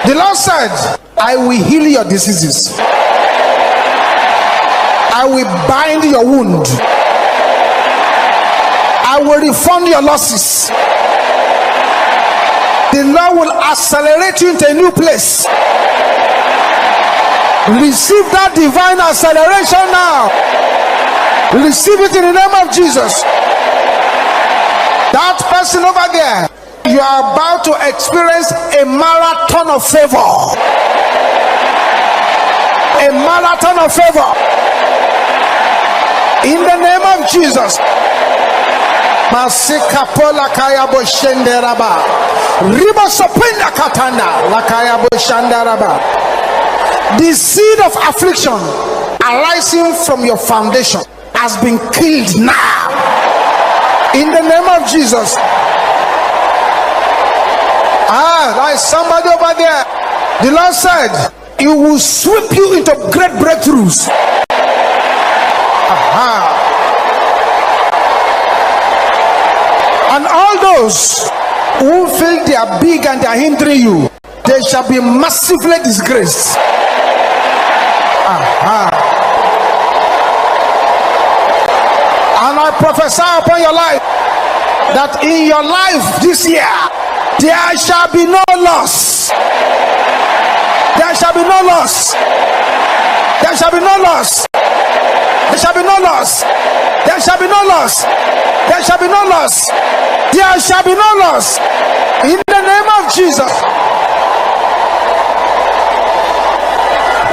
The Lord said, I will heal your diseases. I will bind your wound. I will refund your losses. The Lord will accelerate you into a new place. Receive that divine acceleration now. Receive it in the name of Jesus. That person over there, you are about to experience a marathon of favor. A marathon of favor. In the name of Jesus. Masika pola kaya boshenderaba. Riba sopenda katana la kaya boshandaraba. The seed of affliction arising from your foundation has been killed now. In the name of Jesus. There is somebody over there. The Lord said, He will sweep you into great breakthroughs. And all those who feel they are big and they are hindering you, they shall be massively disgraced. And I prophesy upon your life that in your life this year, there shall be no loss. There shall be no loss. There shall be no loss. There shall be no loss. There shall be no loss. There shall be no loss. There shall be no loss. In the name of Jesus.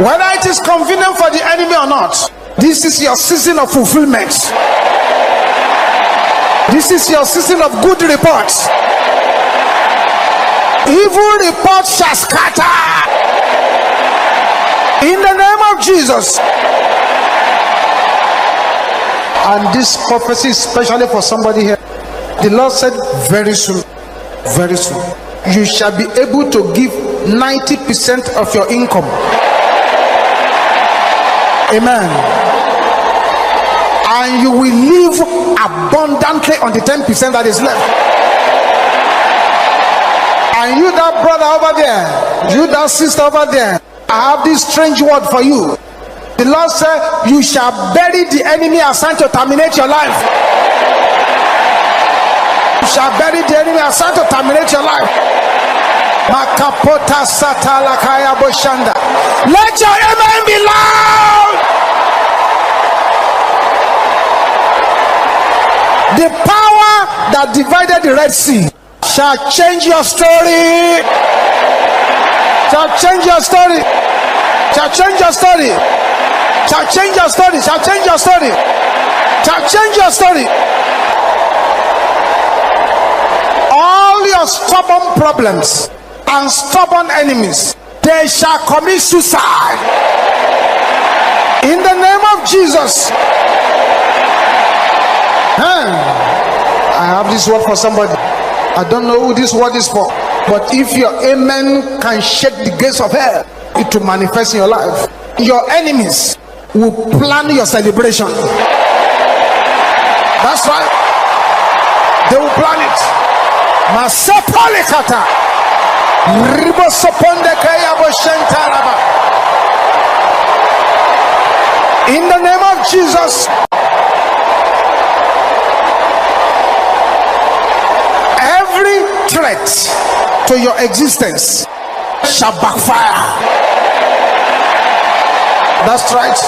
Whether it is convenient for the enemy or not, this is your season of fulfillment. This is your season of good reports. Evil reports shall scatter. In the name of Jesus. And this prophecy is especially for somebody here. The Lord said very soon, you shall be able to give 90% of your income. Amen. And you will live abundantly on the 10% that is left. And you, that brother over there, you, that sister over there, I have this strange word for you. The Lord said, you shall bury the enemy assigned to terminate your life. You shall bury the enemy assigned to terminate your life. Makapota satala kaya boshanda. Let your amen be loud. The power that divided the Red Sea shall change your story. Shall change your story. Shall change your story. Shall change your story. Shall change your story. Shall change your story. All your stubborn problems and stubborn enemies, they shall commit suicide. In the name of Jesus. I have this word for somebody. I don't know who this word is for, but if your amen can shake the gates of hell, it will manifest in your life. Your enemies will plan your celebration. That's right. They will plan it. Masapalikata. In the name of Jesus. Every threat to your existence shall backfire. That's right.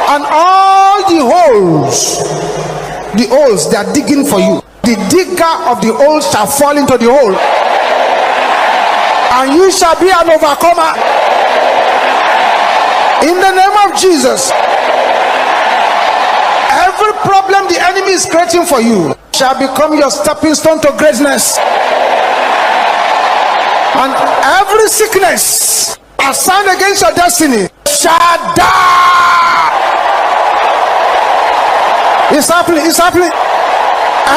And all the holes they are digging for you, the digger of the holes shall fall into the hole, and you shall be an overcomer. In the name of Jesus. Every problem the enemy is creating for you shall become your stepping stone to greatness. And every sickness assigned against your destiny shall die. It's happening. It's happening.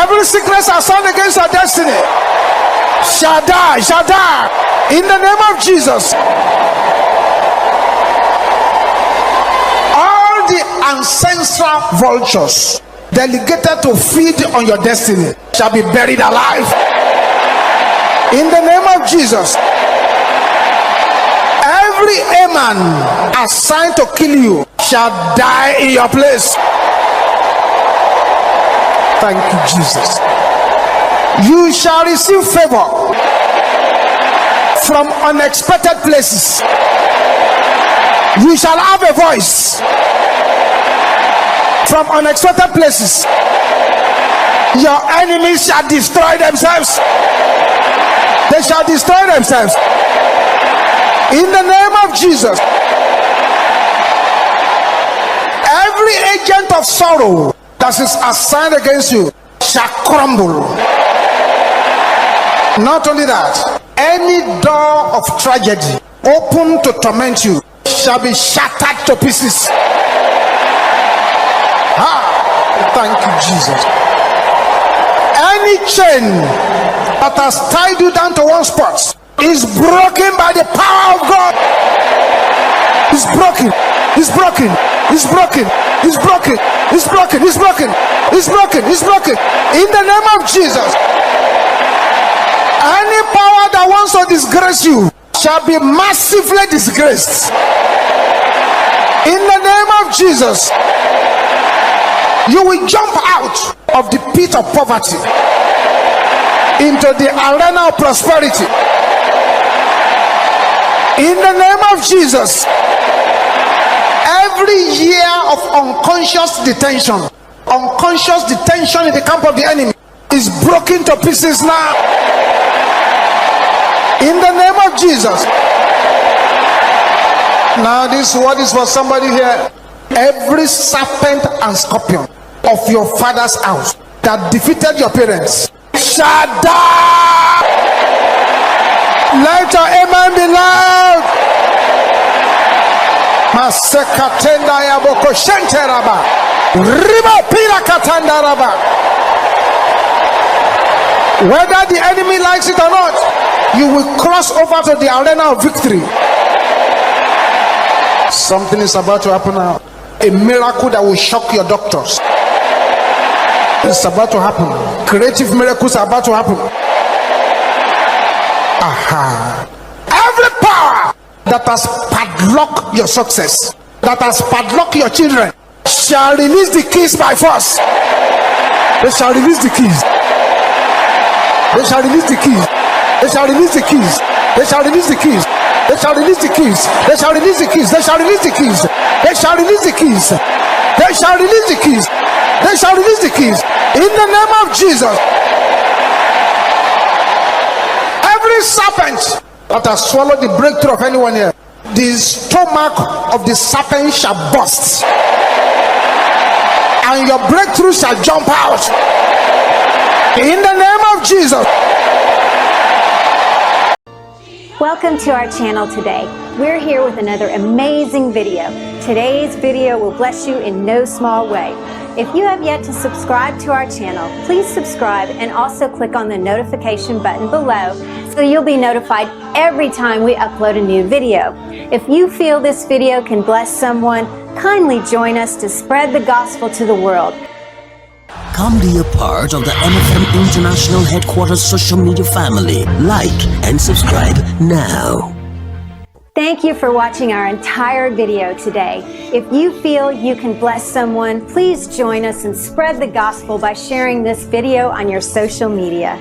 Every sickness assigned against your destiny shall die. Shall die. In the name of Jesus. All the ancestral vultures delegated to feed on your destiny shall be buried alive. In the name of Jesus. a man assigned to kill you shall die in your place. Thank you, Jesus. You shall receive favor from unexpected places. You shall have a voice from unexpected places. Your enemies shall destroy themselves. They shall destroy themselves. In the name of Jesus. Every agent of sorrow that is assigned against you shall crumble. Not only that, any door of tragedy open to torment you shall be shattered to pieces. Thank you, Jesus. Any chain that has tied you down to one spot is broken by the power of God. It's broken. It's broken. It's broken. It's broken. It's broken. It's broken. It's broken. It's broken. In the name of Jesus. Any power that wants to disgrace you shall be massively disgraced. In the name of Jesus. You will jump out of the pit of poverty into the arena of prosperity. In the name of Jesus. Every year of unconscious detention in the camp of the enemy is broken to pieces now. In the name of Jesus. Now this word is for somebody here. Every serpent and scorpion of your father's house that defeated your parents shall die. Let your amen be loud. Masekatenda yaboko shenteraba. Riba pira katandaraba. Whether the enemy likes it or not, you will cross over to the arena of victory. Something is about to happen now. A miracle that will shock your doctors. It's about to happen. Creative miracles are about to happen. Every power that has padlocked your success, that has padlocked your children, shall release the keys by force. They shall release the keys. They shall release the keys. They shall release the keys. They shall release the keys. They shall release the keys. They shall release the keys. They shall release the keys. They shall release the keys. They shall release the keys. They shall release the keys. In the name of Jesus. Every serpent that has swallowed the breakthrough of anyone here, the stomach of the serpent shall burst. And your breakthrough shall jump out. In the name of Jesus. Welcome to our channel today. We're here with another amazing video. Today's video will bless you in no small way. If you have yet to subscribe to our channel, please subscribe and also click on the notification button below so you'll be notified every time we upload a new video. If you feel this video can bless someone, kindly join us to spread the gospel to the world. Come be a part of the MFM International Headquarters social media family. Like and subscribe now. Thank you for watching our entire video today. If you feel you can bless someone, please join us and spread the gospel by sharing this video on your social media.